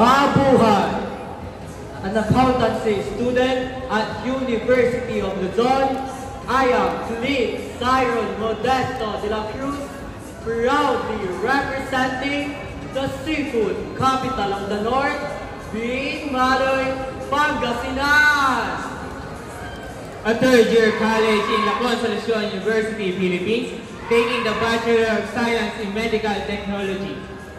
Mabuhay! An accountancy student at University of Luzon, I am Philip Cyril Modesto de la Cruz, proudly representing the seafood capital of the North, being Maloy, Pangasinan. A third-year college in La Consolacion University, Philippines, taking the Bachelor of Science in Medical Technology.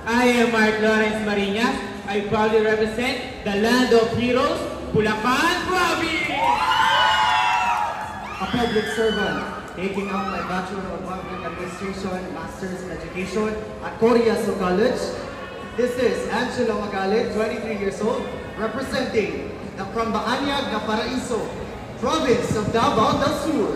I am Mark Lawrence Marinas. I proudly represent the land of heroes, Bulacan Province! A public servant, taking out my Bachelor of Public Administration, Master's in Education at Coriaso College. This is Angelo Magalit, 23 years old, representing the from Baanyag na Paraiso, Province of Davao del Sur.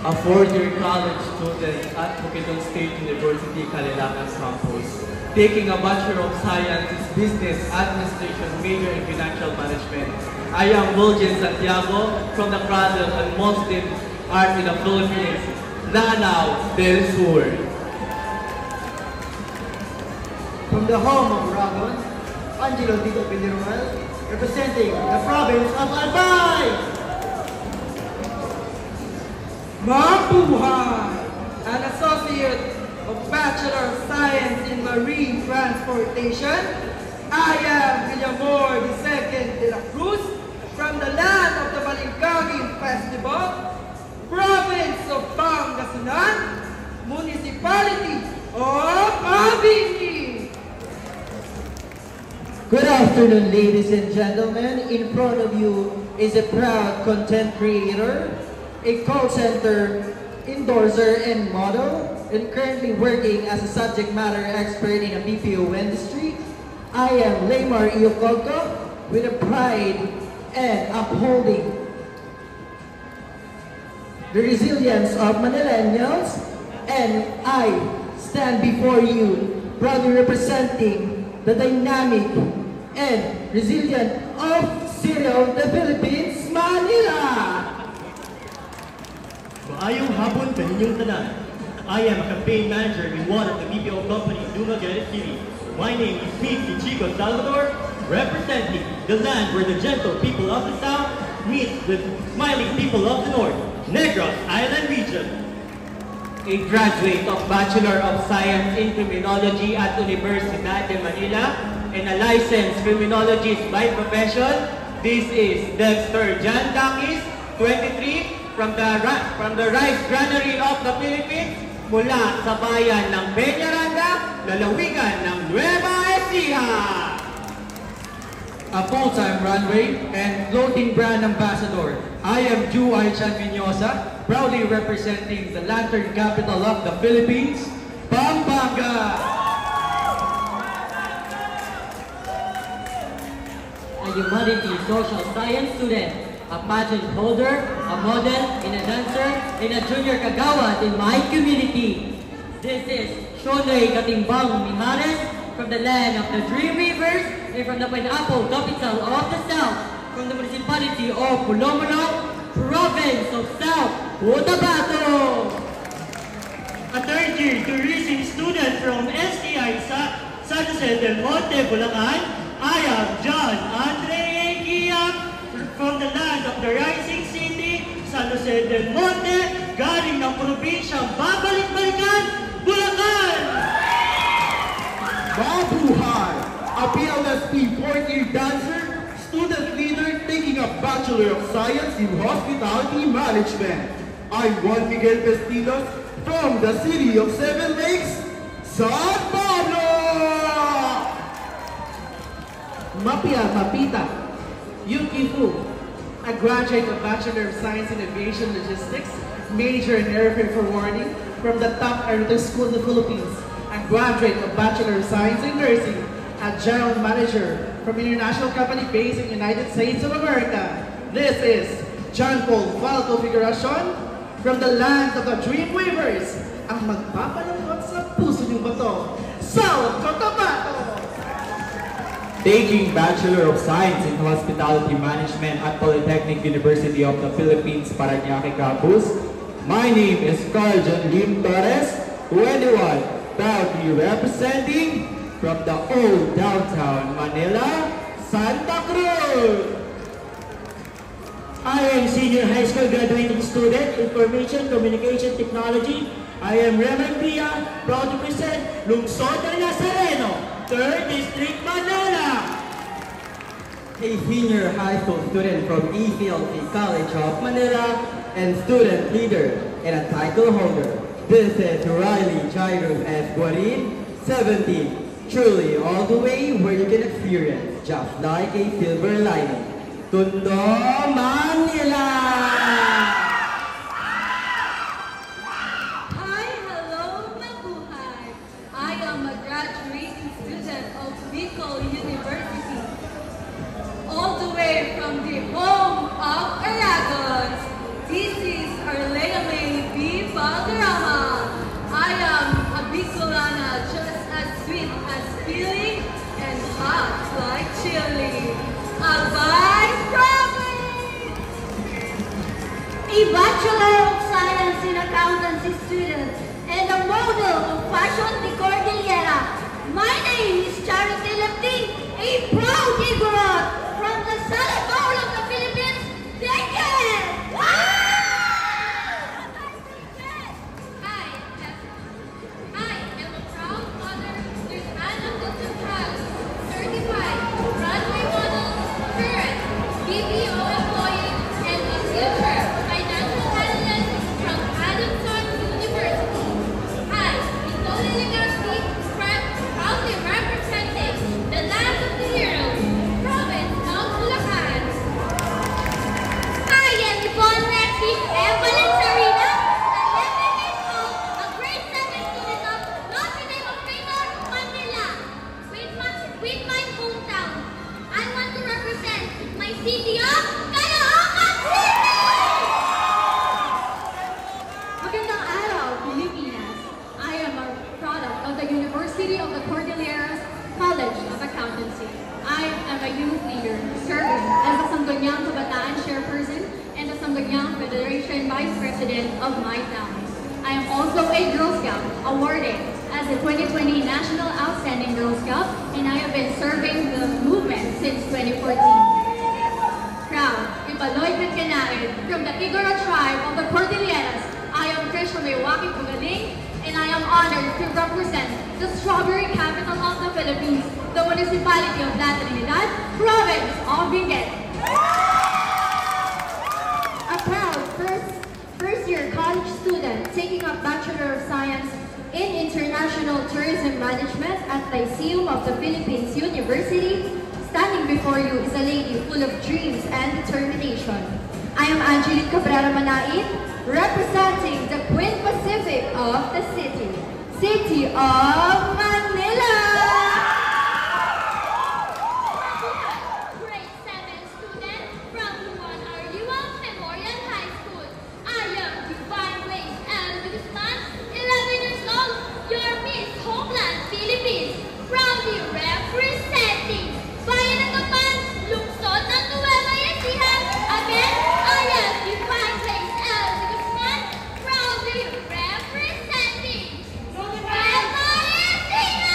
A fourth-year college student at Bukidnon State University, Calilacas campus, taking a Bachelor of Science in Business Administration, major in Financial Management. I am Wiljan Santiago from the Cradle and Muslim Art in the Philippines, Lanao del Sur. From the home of Ragon, Angelo Tito Villarreal, representing the province of Albay. Mabuhay! An Associate of Bachelor of Science in Marine Transportation, I am Villamor II de la Cruz, from the land of the Balingaging Festival, Province of Pangasinan, Municipality of Abini. Good afternoon, ladies and gentlemen. In front of you is a proud content creator, a call center endorser and model, and currently working as a subject matter expert in the BPO industry. I am Laymar Iocolco, with a pride and upholding the resilience of Manileños, and I stand before you proudly representing the dynamic and resilient of City of the Philippines, Manila. Maayong hapon kaninyong tanan. I am a campaign manager in one of the BPO company in Dumaguete City. My name is Pete Chico Salvador, representing the land where the gentle people of the South meet with smiling people of the North, Negros Island region. A graduate of Bachelor of Science in Criminology at Universidad de Manila and a licensed criminologist by profession, this is Dexter Jan Dakis, 23, from the Rice Granary of the Philippines, mula sa bayan ng Peñaranda, lalawigan ng Nueva Ecija. A full-time runway and floating brand ambassador, I am Ju Aichan Vinosa, proudly representing the lantern capital of the Philippines, Pampanga. A humanities social science student, a pageant holder, a model, and a dancer, and a junior kagawad in my community. This is Shonay Katimbang Mijares, from the land of the Dream Rivers, and from the pineapple capital of the South, from the municipality of Pulomano, Province of South Cotabato. A third-year tourism student from STI San Jose del Monte, Bulacan, I am John Andre Eguia, from the land of the rising city, San Jose del Monte, galing ng probinsyang Babalik-Balikan, Bulacan! Mabuhay! A PLSP fourth-year dancer, student leader taking a Bachelor of Science in Hospitality Management. I'm Juan Miguel Pestilos from the city of Seven Lakes, San Pablo! Mapia Mapita, Yuki Fu, a graduate of Bachelor of Science in Aviation Logistics, major in air freight forwarding from the top aeronautics school in the Philippines, a graduate of Bachelor of Science in Nursing, a general manager from an international company based in the United States of America. This is John Paul Falco Figuracion from the land of the Dreamweavers, ang magpapalungkot sa puso niyong bato, South Cotabato! Taking Bachelor of Science in Hospitality Management at Polytechnic University of the Philippines, Parañaque Campus, my name is Carl John Lim Torres, 21, proudly representing from the old downtown Manila, Santa Cruz. I am senior high school graduating student, Information Communication Technology. I am Reverend Pia, proud to present Lungsod ng Nazareno, 3rd District, Manila. A senior high school student from ECLC College of Manila and student leader and a title holder. This is Riley Jairus S. Guarin, 17. Truly all the way where you can experience just like a silver lining. Tondo, Manila! Hi, hello, mabuhay. I am a graduating student of Bicol University. All the way from the home of Aragons. This is Arleale B. Valderrama. I am a Bicolana, just as sweet as feeling and hot like chili. Albay province! A Bachelor of Science in Accountancy student and a model of fashion de Cordillera. My name is Charity Lepting, a proud Igorot from the Southern Bowl of the Philippines. Decade! I am a proud mother with Anna Dutton Child, certified runway model, current BPO employee, and a future financial analyst from Adamson University. I, Nicole Legaspi, proudly representing the land of the heroes, province of Bulacan. I am Yvonne Rexy Evelyn Sarina, 11 years old, a grade 7 student of Notre Dame of Primor, Manila. With my hometown, I want to represent my city of Caloocan City! Magandang araw, Pilipinas. I am a product of the University of the Cordilleras College of Accountancy. I am a youth leader serving as a Sangguniang Kabataan Chairperson and the Sangguniang Federation Vice President of my town. I am also a Girl Scout, awarded as a 2020 National Outstanding Girl Scout, and I have been serving the movement since 2014. Proud, Ibaloy Kanaid from the Igorot tribe of the Cordilleras. I am Trisha Maywaki Pugaling, and I am honored to represent the strawberry capital of the Philippines, the municipality of La Trinidad, province of Benguet. A proud first-year college student taking a Bachelor of Science in International Tourism Management at Lyceum of the Philippines University. Standing before you is a lady full of dreams and determination. I am Angelique Cabrera Manain, representing the Queen Pacific of the City of Manila! Grade 7 student from Juan Arriba Memorial High School. I am Divine Grace L. Guzman, 11 years old, your Miss Homeland Philippines, proudly representing Bayan ng Gapan, Lungsod ng Nueva Ecija. Again, I am Divine Grace L. Guzman, proudly representing Nueva Ecija!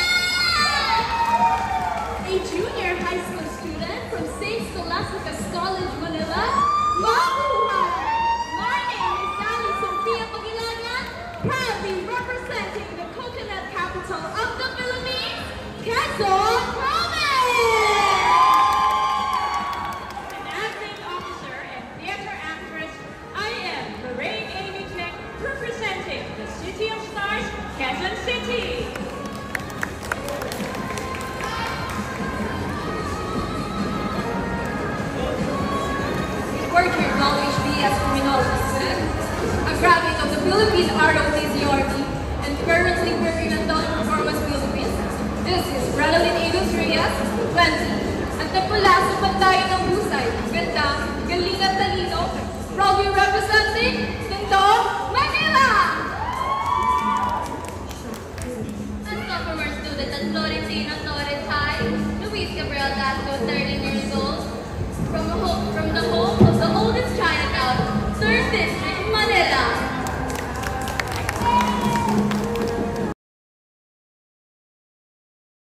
A junior high school student from St. Scholastica's College, Manila. Mabuhay! My name is Sally Sophia Pagilagan, proudly representing the coconut capital of the Philippines, Quezon Province! An acting officer and theater actress, I am Lorraine Amy Tech, representing the City of Stars, Quezon City. Fourth-year college BS Criminology student, a graduate of the Philippine ROTC and currently working at Dollar Performance Philippines. This is Radalyn Agus Reyes, 20, at nagmula sa Pantayan ng